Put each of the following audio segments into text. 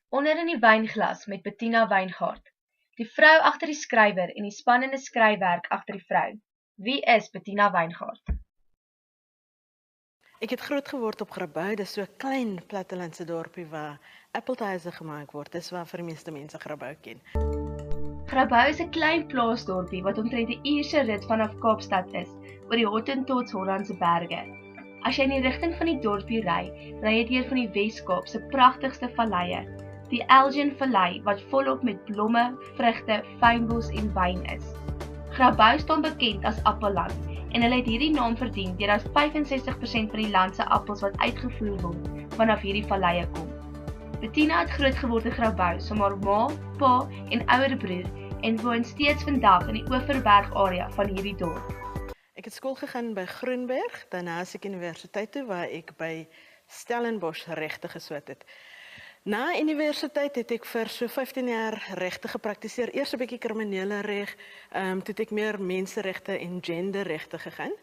Onder in die wynglas met Bettina Wijngaard. Die vrou agter die skrywer en die spannende skryfwerk agter die vrou. Wie is Bettina Wijngaard? Ek het groot geword op Grabouw, dis so 'n klein plattelandse dorpie waar appeltye gemaak word. Dis waar vir die meeste mense Grabouw ken. Grabouw is 'n klein plaasdorpie wat omtrent 'n uur se rit vanaf Kaapstad is, oor die Hottentots Hollandse berge. As jy in die rigting van die dorpie ry jy deur van die Wes-Kaap se pragtigste valleie, die Elgin Vallei wat volop met blomme, vrugte, fynbos en wyn is. Grabouw staan bekend as Appelland en hulle het hierdie naam verdien deurdat 65% van die land se appels wat uitgevoer word vanaf hierdie valleie kom. Bettina het groot geword in Grabouw saam met haar ma, pa en ouer broer en woon steeds vandag in die Oeverberg area van hierdie dorp. Ek het skool gegaan by Groenberg, daarna is ek universiteit toe waar ek by Stellenbosch regte geswat het. Na universiteit het ek vir so 15 jaar regte gepraktiseer. Eers 'n bietjie kriminele reg, toe het ek meer menseregte en genderregte gegaan.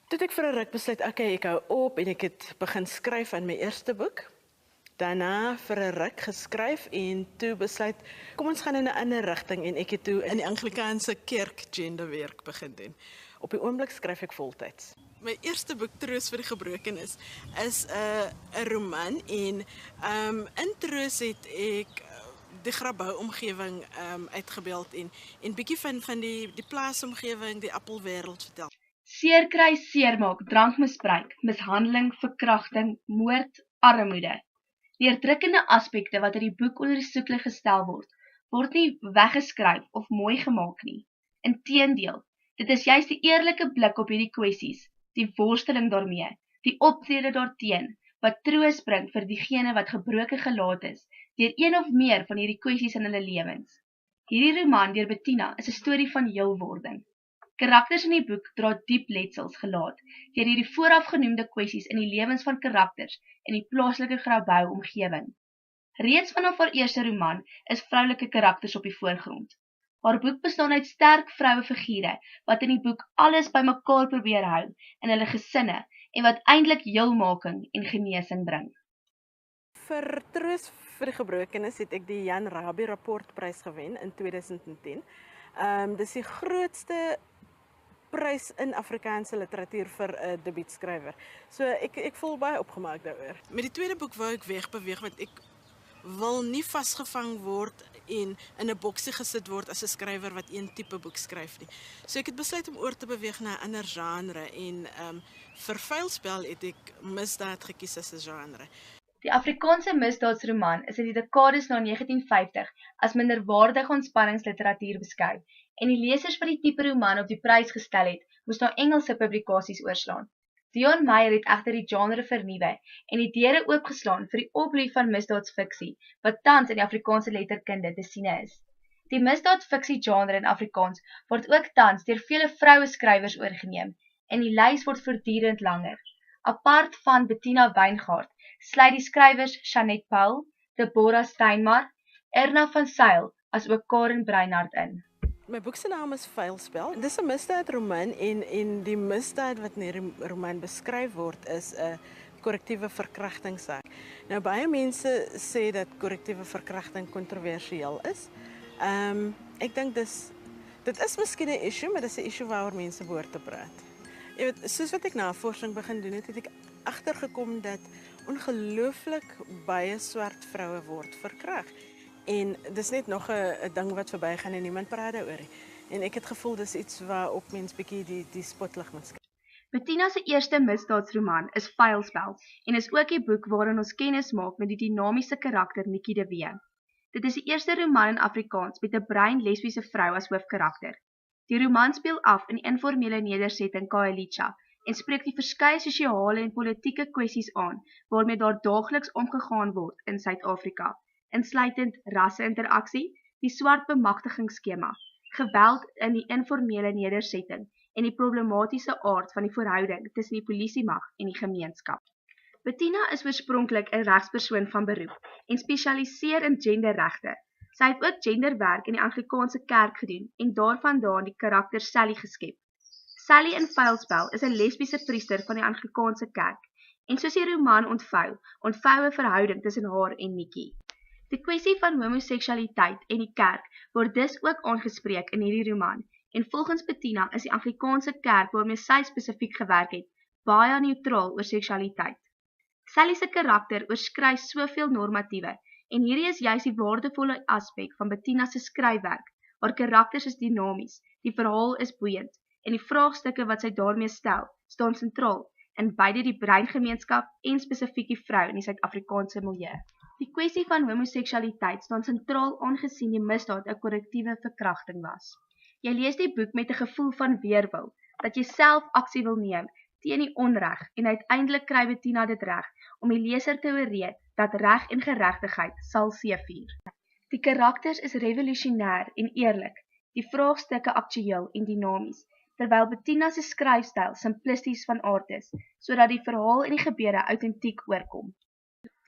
Toe het ek vir 'n ruk besluit, okay, ek hou op en ek het begin skryf aan my eerste boek. Daarna vir 'n ruk geskryf en toe besluit, kom ons gaan in 'n ander rigting en ek het toe in die Anglikaanse kerk genderwerk begin doen. Op die oomblik skryf ek voltyds. My eerste boek, Troos vir die Gebrokenes, is 'n roman en in Troos het ek die Grabouw omgewing uitgebeeld en bietjie van die plaasomgewing, die appelwêreld vertel. Seerkry, seermaak, drankmisbruik, mishandeling, verkrachting, moord, armoede. Die uitdrukkende aspekte wat in die boek onder die soeklig gestel word nie weggeskryf of mooi gemaak nie. Inteendeel, dit is juist die eerlike blik op hierdie kwessies, die worsteling daarmee, die optrede daarteen, wat troos bring vir diegene wat gebroken gelaat is, deur een of meer van hierdie kwessies in hulle lewens. Hierdie roman deur Bettina is 'n storie van heelwording. Karakters in die boek dra diep letsels gelaat, deur hierdie vooraf genoemde kwessies in die lewens van karakters in die plaaslike Grabouw omgewing. Reeds vanaf haar eerste roman is vroulike karakters op die voorgrond. Haar boek bestaan uit sterk vrouefigure wat in die boek alles bymekaar probeer hou in hulle gesinne en wat eintlik heelmaking en genesing bring. Vir Troos vir die Gebrokenes het ek die Jan Rabie Rapportprys gewen in 2010. Dis die grootste prys in Afrikaanse literatuur vir 'n debuutskrywer. So ek voel baie opgemaak daaroor. Met die tweede boek wou ek wegbeweeg want ek wil nie vasgevang word en in 'n boksie gesit word as 'n skrywer wat een tipe boek skryf nie. So ek het besluit om oor te beweeg na 'n ander genre en vir Vuilspel het ek misdaad gekies as 'n genre. Die Afrikaanse misdaadsroman is in die dekades na 1950 as minderwaardige ontspanningsliteratuur beskou en die lesers wat die tipe roman op die prys gestel het, moes na Engelse publikasies oorslaan. Dion Meyer het egter die genre vernuwe en die deure oopgeslaan vir die opbloei van misdaadsfiksie wat tans in die Afrikaanse letterkunde te siene is. Die misdaadfiksie genre in Afrikaans word ook tans deur vele vroue skrywers oorgeneem en die lys word voortdurend langer. Apart van Bettina Wijngaard sluit die skrywers Jeanette Paul, Deborah Steinmar, Erna van Zyl as ook Karen Breinhart in. My boek se naam is Vuilspel. Dis 'n misdaadroman en die misdaad wat in die roman beskryf word is 'n korrektiewe verkrachtingssaak. Nou baie mense sê dat korrektiewe verkrachting kontroversieel is. Ek dink dit is miskien 'n issue, maar dis 'n issue waaroor mense behoort te praat. Jy weet, soos wat ek navorsing begin doen het ek agtergekom dat ongelooflik baie swart vroue word verkragt. En dis net nog 'n ding wat verbygaan en niemand praat daaroor nie. En ek het gevoel dis iets waarop mens bietjie die spotlig moet skyn. Bettina se eerste misdaadsroman is Vuilspel en is ook die boek waarin ons kennis maak met die dinamiese karakter Nikkie de Wee. Dit is die eerste roman in Afrikaans met 'n bruin lesbiese vrou as hoofkarakter. Die roman speel af in die informele nedersetting Khayelitsha en spreek die verskeie sosiale en politieke kwessies aan waarmee daar daagliks omgegaan word in Suid-Afrika, insluitend rasse-interaksie, die swart bemagtigingsskema, geweld in die informele nedersetting en die problematiese aard van die verhouding tussen die polisiemag en die gemeenskap. Bettina is oorspronklik 'n regspersoon van beroep en spesialiseer in genderregte. Sy het ook genderwerk in die Anglikaanse kerk gedoen en daarvandaan die karakter Sally geskep. Sally in Vuilspel is 'n lesbiese priester van die Anglikaanse kerk en soos die roman ontvou 'n verhouding tussen haar en Nikkie. Die kwessie van homoseksualiteit en die kerk word dus ook aangespreek in hierdie roman, en volgens Bettina is die Anglikaanse kerk waarmee sy spesifiek gewerk het, baie neutraal oor seksualiteit. Sally se karakter oorskry soveel normatiewe, en hierdie is juis die waardevolle aspek van Bettina se skryfwerk. Haar karakters is dinamies, die verhaal is boeiend, en die vraagstukke wat sy daarmee stel, staan sentraal in beide die breingemeenskap en spesifiek die vrou in die Suid-Afrikaanse milieu. Die kwessie van homoseksualiteit staan sentraal aangesien die misdaad 'n korrektiewe verkrachting was. Jy lees die boek met 'n gevoel van weerwil, dat jy self aksie wil neem teen die onreg en uiteindelik kry Bettina dit reg om die leser te oorreed dat reg en geregtigheid sal seëvier. Die karakters is revolusionêr en eerlik, die vraagstukke aktueel en dinamies, terwyl Bettina se skryfstyl simplisties van aard is, sodat die verhaal en die gebeure autentiek oorkom.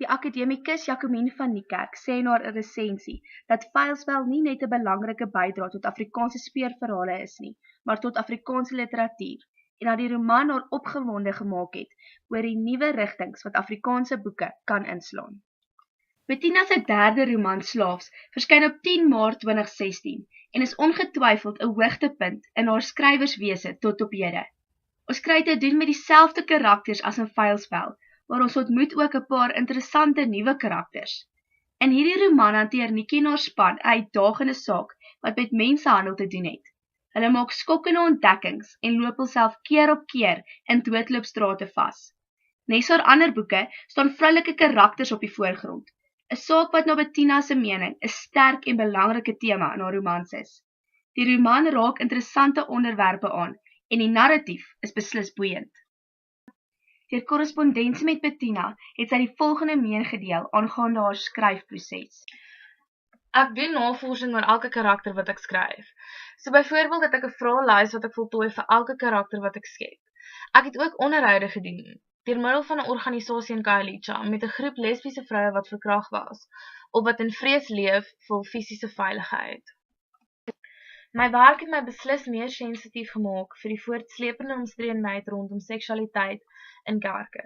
Die akademikus Jacomien van Niekerk sê in haar resensie dat Veilswel nie net 'n belangrike bydra tot Afrikaanse speurverhale is nie, maar tot Afrikaanse literatuur, en dat die roman haar opgewonde gemaak het oor die nuwe rigtings wat Afrikaanse boeke kan inslaan. Bettina se derde roman Slaafs verskyn op 10 Maart 2016 en is ongetwyfeld 'n hoogtepunt in haar skrywerswese tot op hede. Ons kry te doen met dieselfde karakters as in Veilswel, maar ons ontmoet ook 'n paar interessante nuwe karakters. In hierdie roman hanteer Nikkie en haar span 'n uitdagende saak wat met mensenhandel te doen het. Hulle maak skokkende ontdekkings en loop hulself keer op keer in doodloopstrate vas. Nes haar ander boeke staan vroulike karakters op die voorgrond, 'n saak wat na Bettina se mening 'n sterk en belangrike tema in haar romans is. Die roman raak interessante onderwerpe aan en die narratief is beslis boeiend. Deur korrespondensie met Bettina het sy die volgende meegedeel aangaande haar skryfproses. Ek doen navorsing oor elke karakter wat ek skryf. So byvoorbeeld het ek 'n vraelys wat ek voltooi vir elke karakter wat ek skep. Ek het ook onderhoude gedoen, deur middel van 'n organisasie in Khayelitsha met 'n groep lesbiese vroue wat verkragt was, of wat in vrees leef vir fisiese veiligheid. My werk het my beslis meer sensitief gemaak vir die voortsleepende omstredenheid rondom seksualiteit in kerke.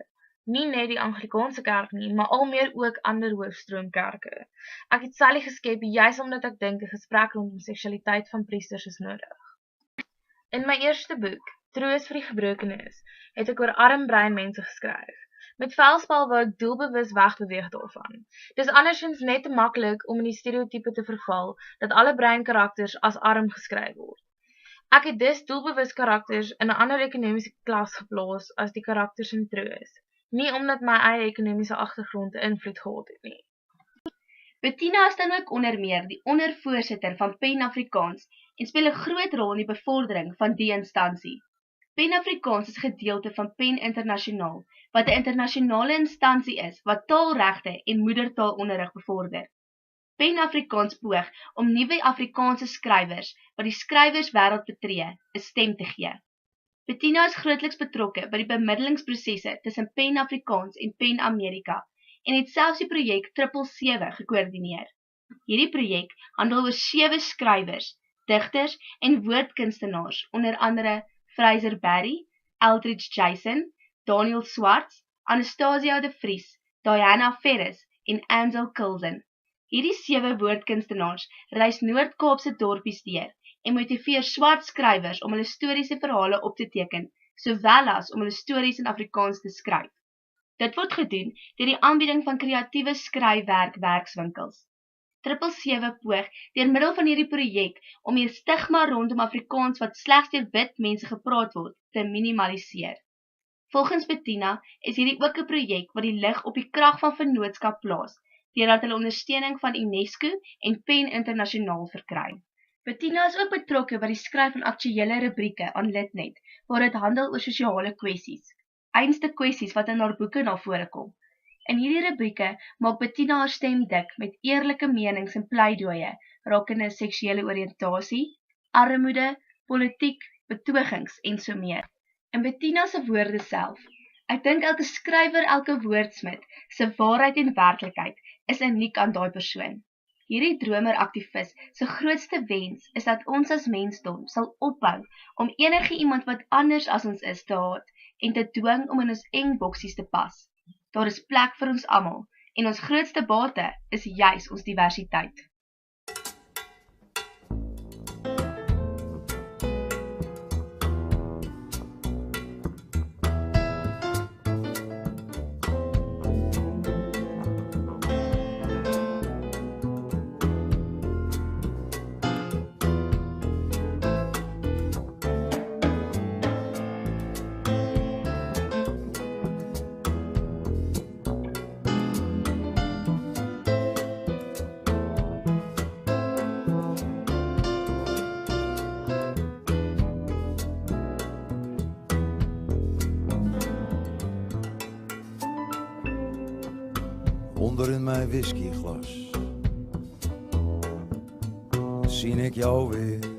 Nie net die Anglikaanse kerk nie, maar al meer ook ander hoofstroomkerke. Ek het Sally geskep juis omdat ek dink 'n gesprek rondom seksualiteit van priesters is nodig. In my eerste boek, Troos vir die Gebrokenes, het ek oor arm breinmense geskryf. Met Veilswel wou ek doelbewus wegbeweeg daarvan. Dis andersins net te maklik om in die stereotype te verval dat alle breinkarakters as arm geskryf word. Ek het dus doelbewus karakters in 'n ander ekonomiese klas geplaas as die karakters in Troos. Nie omdat my eie ekonomiese agtergrond invloed gehad het nie. Bettina is dan ook onder meer die ondervoorsitter van PEN Afrikaans en speel 'n groot rol in die bevordering van die instansie. PEN Afrikaans is gedeelte van PEN Internasionaal, wat 'n internasionale instansie is wat taalregte en moedertaalonderrig bevorder. PEN Afrikaans poog om nuwe Afrikaanse skrywers wat die skrywerswêreld betree, 'n stem te gee. Bettina is grootliks betrokke by die bemiddelingsprosesse tussen PEN Afrikaans en PEN Amerika en het selfs die projek 777 gekoördineer. Hierdie projek handel oor 7 skrywers, digters en woordkunstenaars, onder andere Fraser Barry, Eldridge Jason, Daniel Swarts, Anastasia de Vries, Diana Ferris en Ansel Kilson. Hierdie 7 woordkunstenaars reis Noord-Kaapse dorpies deur en motiveer swart skrywers om hulle historiese verhale op te teken, sowel as om hulle stories in Afrikaans te skryf. Dit word gedoen deur die aanbieding van kreatiewe skryfwerkswinkels. 777 poog deur middel van hierdie projek om die stigma rondom Afrikaans wat slegs deur wit mense gepraat word, te minimaliseer. Volgens Bettina is hierdie ook 'n projek wat die lig op die krag van vennootskap plaas, deurdat hulle ondersteuning van UNESCO en PEN Internasionaal verkry. Bettina is ook betrokke by die skryf van aktuële rubrieke aan Litnet, waar dit handel oor sosiale kwessies, einste kwessies wat in haar boeke na vore kom. In hierdie rubrieke maak Bettina haar stem dik met eerlike menings en pleidooie rakende seksuele oriëntasie, armoede, politiek, betogings en so meer. In Bettina se woorde self, ek dink elke skrywer, elke woordsmid se waarheid en werklikheid is uniek aan daai persoon. Hierdie dromer-aktivis se grootste wens is dat ons as mensdom sal ophou om enige iemand wat anders as ons is te haat en te dwing om in ons eng boksies te pas. Daar is plek vir ons almal En ons grootste bate is juis ons diversiteit. Onder in mijn whiskyglas zie ik jou weer.